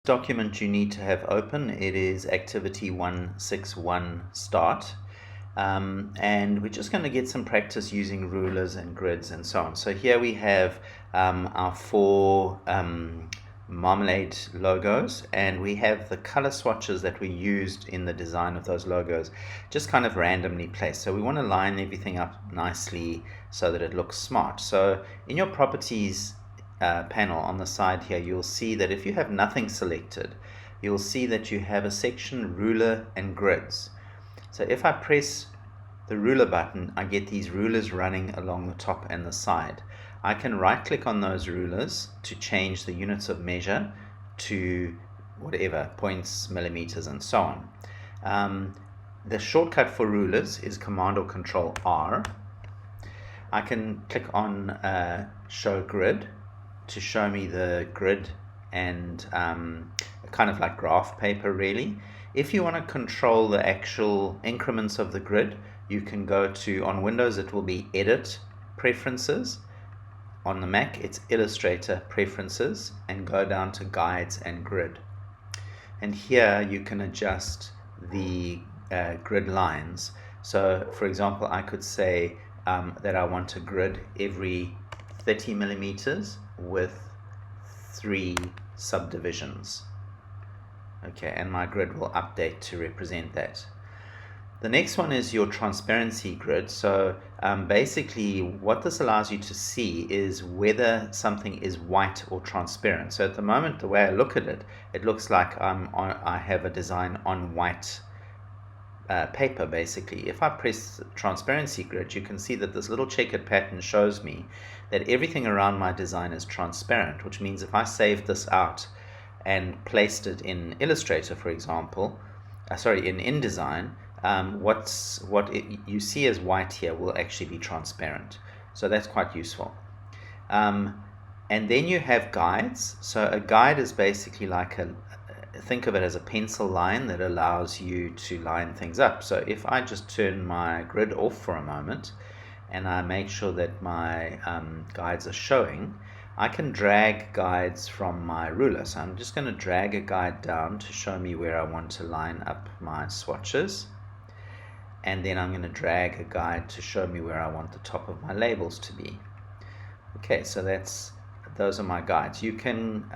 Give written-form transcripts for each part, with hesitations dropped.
Document you need to have open, it is activity 161 start, and we're just going to get some practice using rulers and grids and so on. So here we have our four marmalade logos, and we have the color swatches that we used in the design of those logos just kind of randomly placed. So we want to line everything up nicely so that it looks smart. So in your properties panel on the side here, you'll see that if you have nothing selected, you'll see that you have a section ruler and grids. So if I press the ruler button, I get these rulers running along the top and the side. I can right click on those rulers to change the units of measure to whatever, points, millimeters, and so on. The shortcut for rulers is Command or Control R. I can click on Show Grid to show me the grid and kind of like graph paper really. If you want to control the actual increments of the grid, you can go to, on Windows it will be Edit, Preferences. On the Mac it's Illustrator, Preferences, and go down to Guides and Grid. And here you can adjust the grid lines. So for example, I could say that I want a grid every 30 millimeters with 3 subdivisions. Okay, and my grid will update to represent that. The next one is your transparency grid. So basically what this allows you to see is whether something is white or transparent. So at the moment, the way I look at it, it looks like I have a design on white paper basically. If I press the transparency grid, you can see that this little checkered pattern shows me that everything around my design is transparent, which means if I saved this out and placed it in Illustrator, for example, in InDesign, what you see as white here will actually be transparent. So that's quite useful. And then you have guides. So a guide is basically like think of it as a pencil line that allows you to line things up. So if I just turn my grid off for a moment and I make sure that my guides are showing, I can drag guides from my ruler. So I'm just going to drag a guide down to show me where I want to line up my swatches. And then I'm going to drag a guide to show me where I want the top of my labels to be. Okay, so those are my guides. You can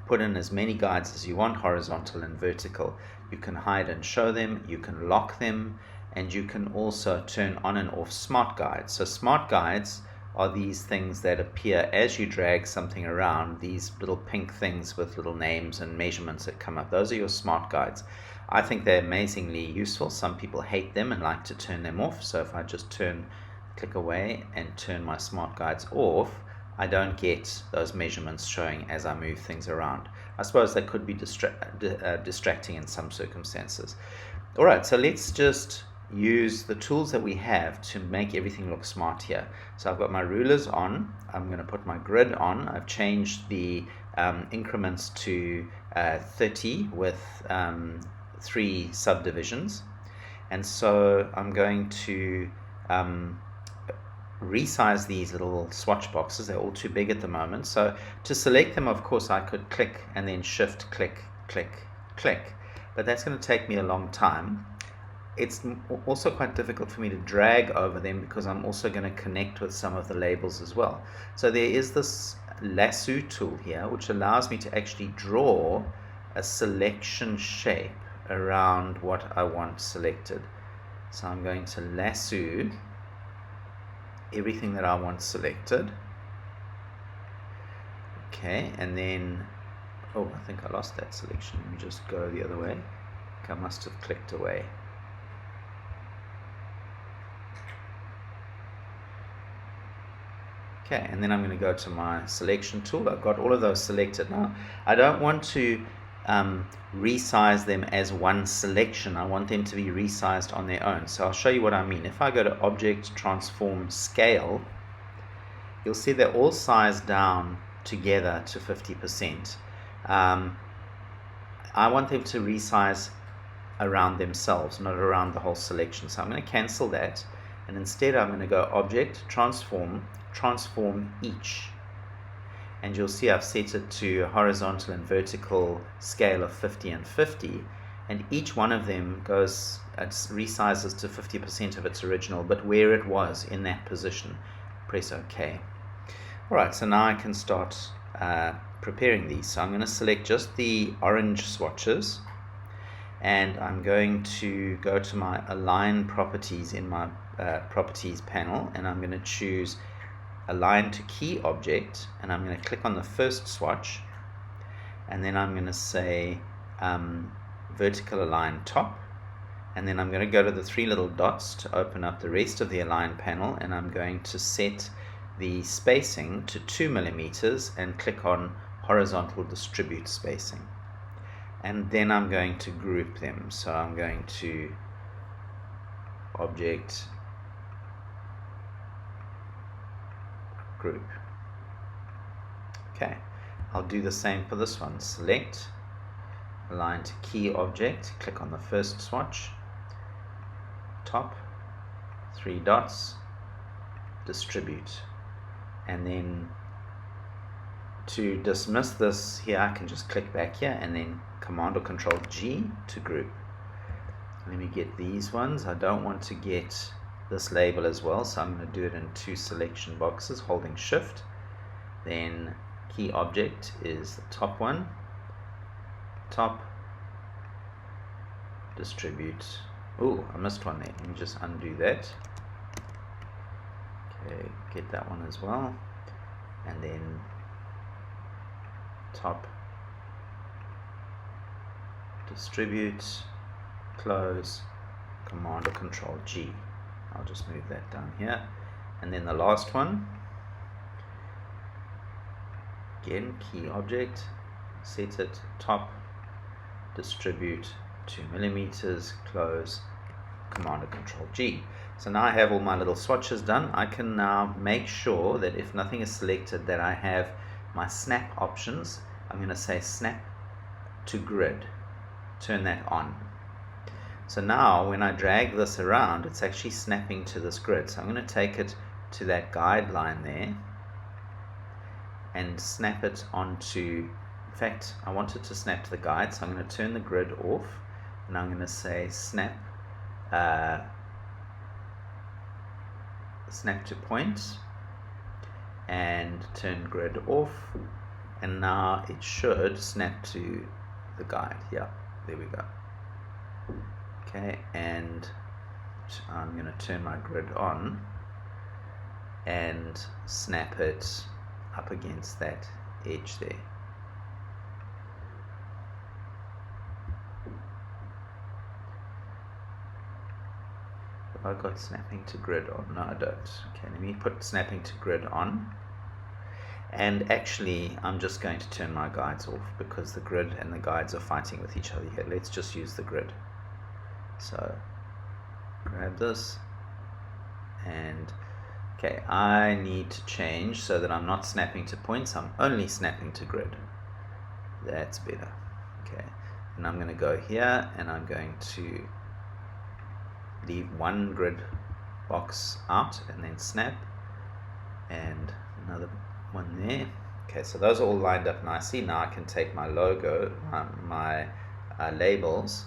put in as many guides as you want, horizontal and vertical. You can hide and show them, you can lock them, and you can also turn on and off smart guides. So smart guides are these things that appear as you drag something around, these little pink things with little names and measurements that come up. Those are your smart guides. I think they're amazingly useful. Some people hate them and like to turn them off. So if I just click away and turn my smart guides off, I don't get those measurements showing as I move things around. I suppose they could be distracting in some circumstances. All right, so let's just use the tools that we have to make everything look smart here. So I've got my rulers on. I'm going to put my grid on. I've changed the increments to 30 with 3 subdivisions. And so I'm going to resize these little swatch boxes. They're all too big at the moment. So to select them, of course, I could click and then shift, click, click, click. But that's going to take me a long time. It's also quite difficult for me to drag over them because I'm also going to connect with some of the labels as well. So there is this Lasso tool here, which allows me to actually draw a selection shape around what I want selected. So I'm going to lasso everything that I want selected. Okay, and then, oh, I think I lost that selection. Let me just go the other way. I must have clicked away. Okay, and then I'm going to go to my selection tool. I've got all of those selected. Now, I don't want to resize them as one selection. I want them to be resized on their own. So I'll show you what I mean. If I go to Object, Transform, Scale, you'll see they're all sized down together to 50%. I want them to resize around themselves, not around the whole selection. So I'm going to cancel that, and instead I'm going to go Object, Transform, Transform Each. And you'll see I've set it to a horizontal and vertical scale of 50 and 50, and each one of them goes, it resizes to 50% of its original, but where it was in that position. Press OK. Alright, so now I can start preparing these. So I'm going to select just the orange swatches, and I'm going to go to my Align Properties in my Properties panel, and I'm going to choose Align to Key Object, and I'm going to click on the first swatch, and then I'm going to say Vertical Align Top, and then I'm going to go to the three little dots to open up the rest of the Align panel, and I'm going to set the spacing to 2 millimeters and click on Horizontal Distribute Spacing. And then I'm going to group them. So I'm going to Object, Group. Okay, I'll do the same for this one. Select, Align to Key Object, click on the first swatch, Top, three dots, Distribute. And then to dismiss this here, I can just click back here and then Command or Control G to group. Let me get these ones. I don't want to get this label as well, so I'm going to do it in two selection boxes, holding Shift. Then Key Object is the top one, Top, Distribute. Oh, I missed one there. Let me just undo that. Okay, get that one as well, and then Top, Distribute, Close, Command or Control G. I'll just move that down here, and then the last one, again Key Object, set it, Top, Distribute, 2 millimeters, Close, Command or Control G. So now I have all my little swatches done. I can now make sure that if nothing is selected, that I have my snap options. I'm going to say snap to grid, turn that on. So now when I drag this around, it's actually snapping to this grid. So I'm going to take it to that guideline there and snap it onto, in fact I want it to snap to the guide, so I'm going to turn the grid off, and I'm going to say snap snap to point and turn grid off, and now it should snap to the guide. Yeah, there we go. Okay, and I'm going to turn my grid on and snap it up against that edge there. Have I got snapping to grid on? No, I don't. Okay, let me put snapping to grid on. And actually, I'm just going to turn my guides off because the grid and the guides are fighting with each other here. Let's just use the grid. So, grab this, and okay, I need to change so that I'm not snapping to points, I'm only snapping to grid. That's better. Okay, and I'm going to go here, and I'm going to leave one grid box out, and then snap, and another one there. Okay, so those are all lined up nicely. Now I can take my logo, my labels,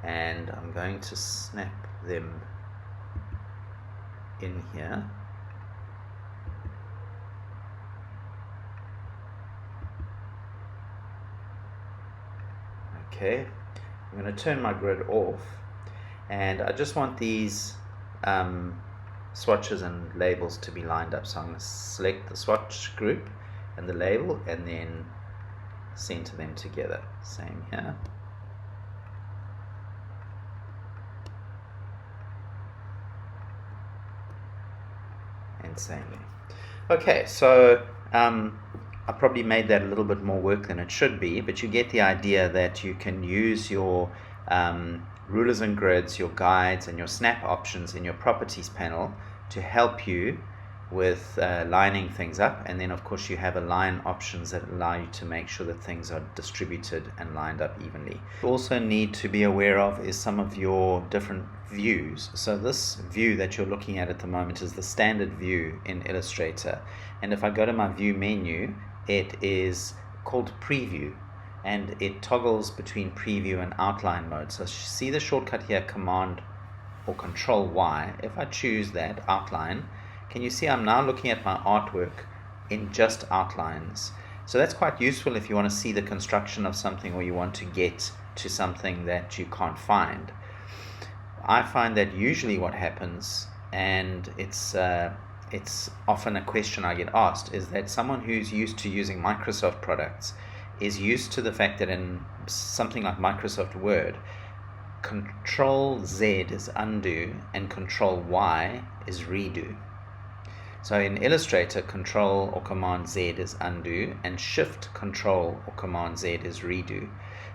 and I'm going to snap them in here. Okay, I'm going to turn my grid off, and I just want these swatches and labels to be lined up. So I'm going to select the swatch group and the label, and then center them together. Same here. And same there. Okay, so I probably made that a little bit more work than it should be, but you get the idea that you can use your rulers and grids, your guides, and your snap options in your properties panel to help you with lining things up, and then of course you have align options that allow you to make sure that things are distributed and lined up evenly. You also need to be aware of is some of your different views. So this view that you're looking at the moment is the standard view in Illustrator, and if I go to my view menu, it is called Preview, and it toggles between Preview and Outline mode. So see the shortcut here, Command or Control Y. If I choose that Outline, can you see I'm now looking at my artwork in just outlines? So that's quite useful if you want to see the construction of something, or you want to get to something that you can't find. I find that usually what happens, and it's often a question I get asked, is that someone who's used to using Microsoft products is used to the fact that in something like Microsoft Word, Control Z is undo and Control Y is redo. So in Illustrator, Control or Command Z is undo, and Shift Control or Command Z is redo.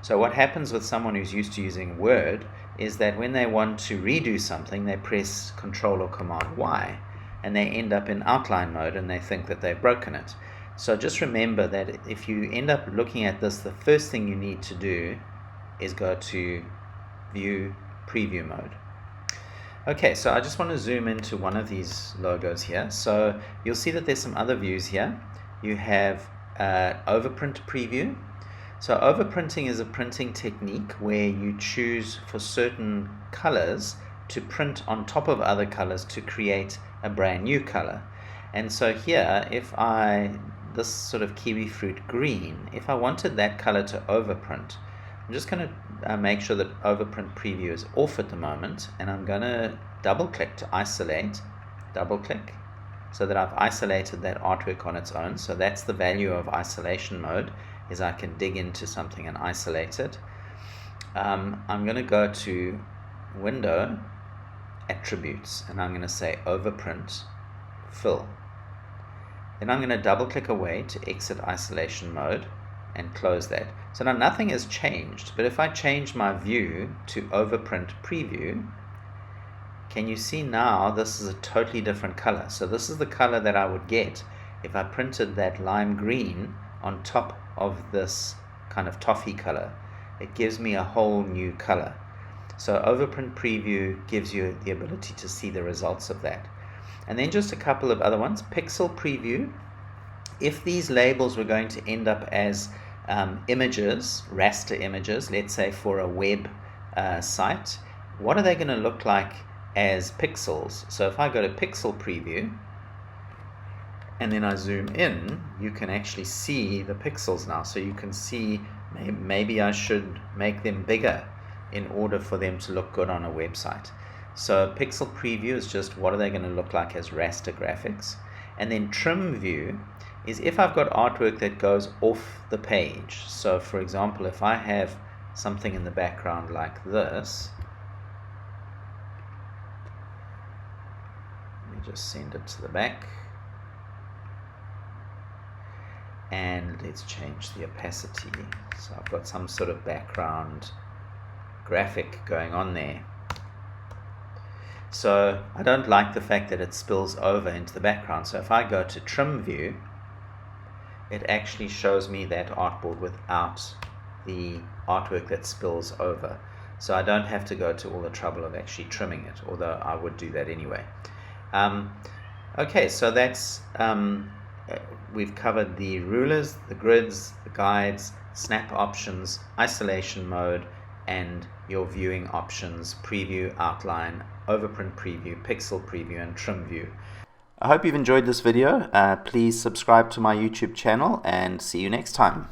So what happens with someone who's used to using Word is that when they want to redo something, they press Control or Command Y, and they end up in outline mode, and they think that they've broken it. So just remember that if you end up looking at this, the first thing you need to do is go to View Preview mode. Okay, so I just want to zoom into one of these logos here. So you'll see that there's some other views here. You have Overprint Preview. So overprinting is a printing technique where you choose for certain colors to print on top of other colors to create a brand new color. And so here, this sort of kiwi fruit green, if I wanted that color to overprint, I'm just going to make sure that Overprint Preview is off at the moment, and I'm going to double click to isolate, double click, so that I've isolated that artwork on its own. So that's the value of isolation mode, is I can dig into something and isolate it. I'm going to go to Window, Attributes, and I'm going to say Overprint, Fill. Then I'm going to double click away to exit isolation mode and close that. So now nothing has changed, but if I change my view to Overprint Preview, can you see now this is a totally different color? So this is the color that I would get if I printed that lime green on top of this kind of toffee color. It gives me a whole new color. So Overprint Preview gives you the ability to see the results of that. And then just a couple of other ones. Pixel Preview. If these labels were going to end up as images, raster images, let's say for a web site, what are they going to look like as pixels? So if I go to Pixel Preview and then I zoom in, you can actually see the pixels now. So you can see maybe I should make them bigger in order for them to look good on a website. So Pixel Preview is just what are they going to look like as raster graphics. And then Trim View is if I've got artwork that goes off the page. So for example, if I have something in the background like this, let me just send it to the back, and let's change the opacity. So I've got some sort of background graphic going on there. So I don't like the fact that it spills over into the background. So if I go to Trim View, it actually shows me that artboard without the artwork that spills over. So I don't have to go to all the trouble of actually trimming it, although I would do that anyway. Okay, so that's we've covered the rulers, the grids, the guides, snap options, isolation mode, and your viewing options: preview, outline, overprint preview, pixel preview, and trim view. I hope you've enjoyed this video. Please subscribe to my YouTube channel and see you next time.